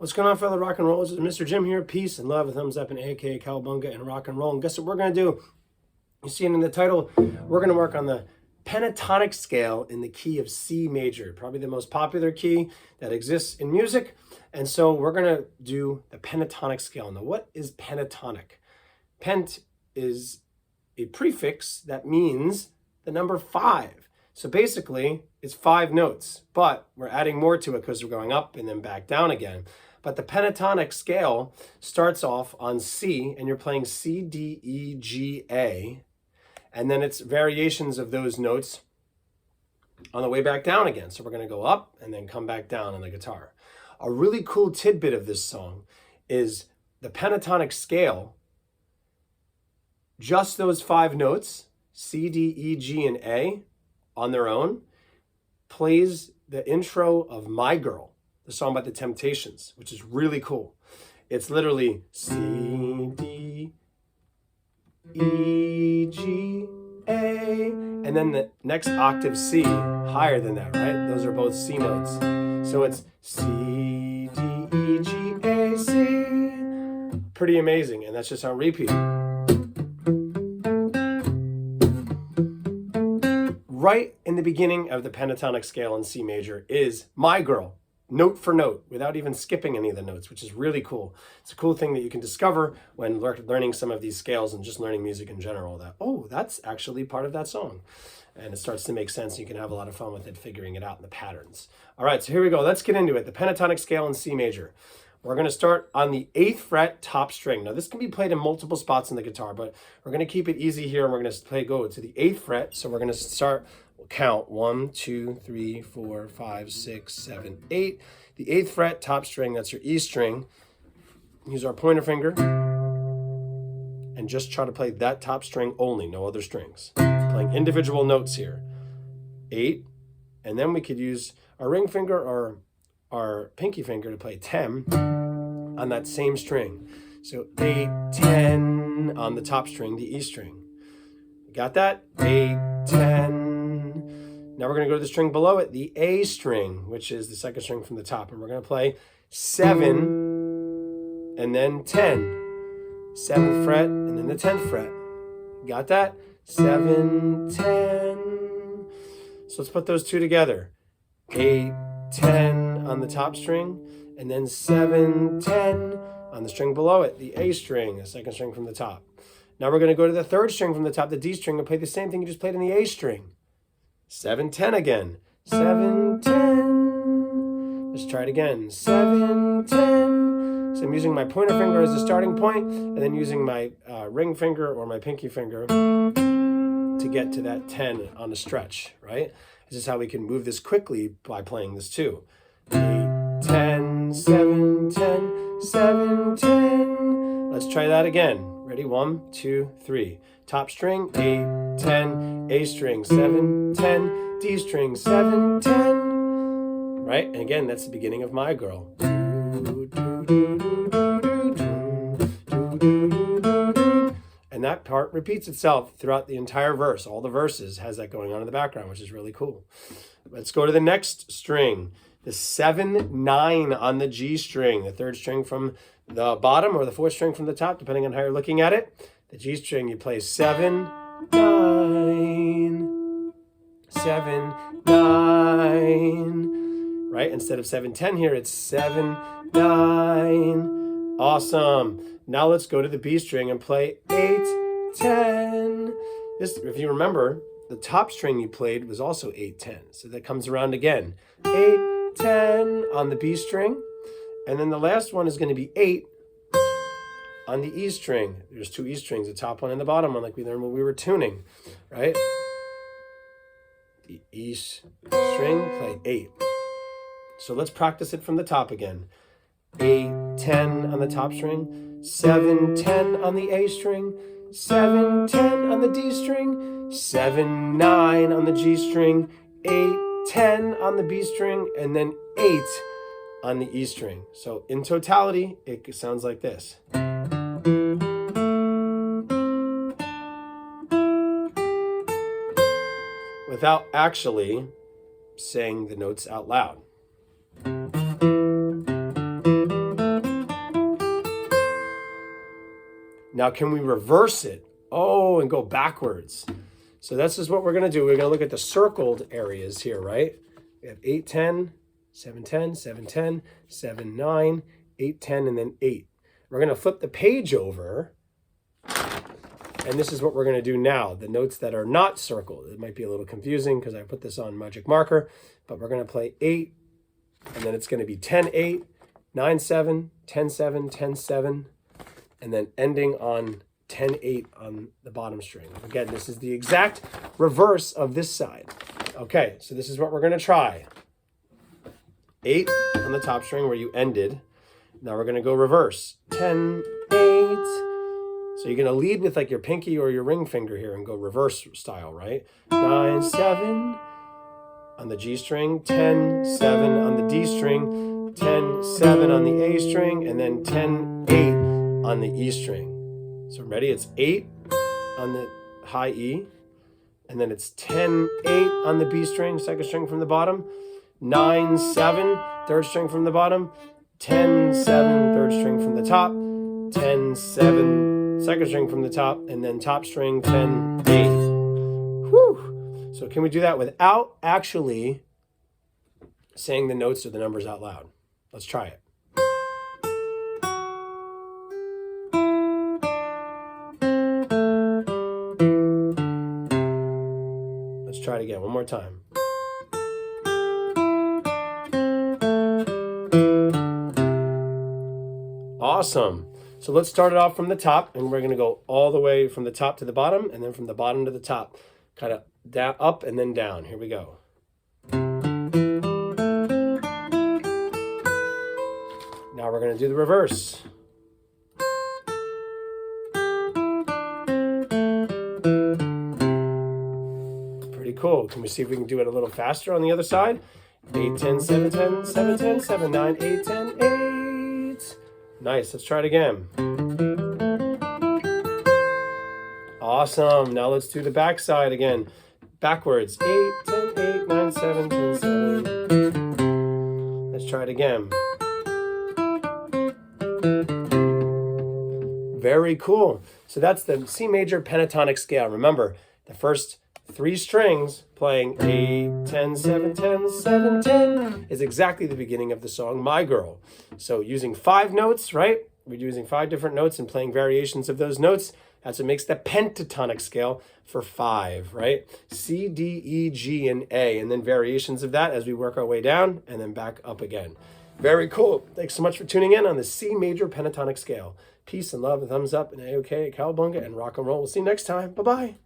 What's going on, fellow rock and rollers? It's Mr. Jim here. Peace and love, thumbs up, and aka Cowabunga and rock and roll. And guess what we're going to do? You see it in the title. We're going to work on the pentatonic scale in the key of C major, probably the most popular key that exists in music. And so we're going to do the pentatonic scale. Now, what is pentatonic? Pent is a prefix that means the number 5. So basically, it's 5 notes, but we're adding more to it because we're going up and then back down again. But the pentatonic scale starts off on C, and you're playing C, D, E, G, A, and then it's variations of those notes on the way back down again. So we're going to go up and then come back down on the guitar. A really cool tidbit of this song is the pentatonic scale, just those 5 notes, C, D, E, G, and A, on their own, plays the intro of My Girl, the song by the Temptations, which is really cool. It's literally C, D, E, G, A, and then the next octave C, higher than that, right? Those are both C notes. So it's C, D, E, G, A, C. Pretty amazing, and that's just on repeat. Right in the beginning of the pentatonic scale in C major is My Girl, note for note, without even skipping any of the notes, which is really cool. It's a cool thing that you can discover when learning some of these scales and just learning music in general, that, oh, that's actually part of that song. And it starts to make sense. You can have a lot of fun with it, figuring it out in the patterns. All right, so here we go. Let's get into it. The pentatonic scale in C major. We're going to start on the 8th fret top string. Now, this can be played in multiple spots on the guitar, but we're going to keep it easy here, and we're going to go to the 8th fret. So we're going to start, we'll count 1, 2, 3, 4, 5, 6, 7, 8. The 8th fret top string, that's your E string. Use our pointer finger and just try to play that top string only, no other strings. Playing individual notes here. 8, and then we could use our ring finger or our pinky finger to play 10 on that same string. So 8, 10 on the top string, the E string. Got that? 8, 10. Now we're going to go to the string below it, the A string, which is the second string from the top. And we're going to play 7 and then 10. 7th fret and then the 10th fret. Got that? 7, 10. So let's put those two together. 8, 10 on the top string, and then 7, 10 on the string below it, the A string, the second string from the top. Now we're going to go to the 3rd string from the top, the D string, and play the same thing you just played in the A string. 7, 10 again. 7, 10. Let's try it again. 7, 10. So I'm using my pointer finger as the starting point, and then using my ring finger or my pinky finger to get to that 10 on a stretch, right? This is how we can move this quickly by playing this too. 8, 10, 7, 10, 7, 10. Let's try that again. Ready? 1, 2, 3. Top string, 8, 10, A string, 7, 10, D string, 7, 10. Right? And again, that's the beginning of My Girl. And that part repeats itself throughout the entire verse. All the verses has that going on in the background, which is really cool. Let's go to the next string. The 7, 9 on the G string, the 3rd string from the bottom or the 4th string from the top, depending on how you're looking at it. The G string, you play 7, 9, 7, 9, right? Instead of 7, 10 here, it's 7, 9. Awesome. Now let's go to the B string and play 8, 10. This, if you remember, the top string you played was also 8, 10. So that comes around again. 8, 10 on the B string. And then the last one is going to be 8 on the E string. There's 2 E strings, the top one and the bottom one, like we learned when we were tuning, right? The E string, play 8. So let's practice it from the top again. 8, 10 on the top string, 7, 10 on the A string, 7, 10 on the D string, 7, 9 on the G string, 8, 10 on the B string, and then 8 on the E string. So in totality, it sounds like this. Without actually saying the notes out loud. Now, can we reverse it? Oh, and go backwards. So this is what we're going to do. We're going to look at the circled areas here, right? We have 8, 10, 7, 10, 7, 10, 7, 9, 8, 10, and then 8. We're going to flip the page over. And this is what we're going to do now. The notes that are not circled. It might be a little confusing because I put this on magic marker, but we're going to play 8, and then it's going to be 10, 8, 9, 7, 10, 7, 10, 7, and then ending on 10, 8 on the bottom string. Again, this is the exact reverse of this side. Okay, so this is what we're going to try. 8 on the top string where you ended. Now we're going to go reverse. 10, 8. So you're going to lead with like your pinky or your ring finger here and go reverse style, right? 9, 7 on the G string, 10, 7 on the D string, 10, 7 on the A string, and then 10, 8 on the E string. So ready? It's 8 on the high E, and then it's 10, 8 on the B string, second string from the bottom, 9, 7, third string from the bottom, 10, 7, third string from the top, 10, 7, second string from the top, and then top string 10, 8. Whew. So can we do that without actually saying the notes or the numbers out loud? Let's try it. Let's try it again one more time. Awesome. So let's start it off from the top, and we're going to go all the way from the top to the bottom, and then from the bottom to the top. Kind of down, up and then down. Here we go. Now we're going to do the reverse. Pretty cool. Can we see if we can do it a little faster on the other side? 8, 10, 7, 10, 7, 10, 7, 9, 8, 10, 8. Nice. Let's try it again. Awesome. Now let's do the back side again. Backwards. 8, 10, 8, 9, 7, 10, 7. Let's try it again. Very cool. So that's the C Major Pentatonic Scale. Remember, the first 3 strings playing 8, 10, 7, 10, 7, 10 is exactly the beginning of the song My Girl. So using 5 notes, right? We're using 5 different notes and playing variations of those notes. That's what makes the pentatonic scale for 5, right? C, D, E, G, and A, and then variations of that as we work our way down and then back up again. Very cool. Thanks so much for tuning in on the C Major Pentatonic Scale. Peace and love and thumbs up and A-OK, cowabunga, and rock and roll. We'll see you next time. Bye-bye.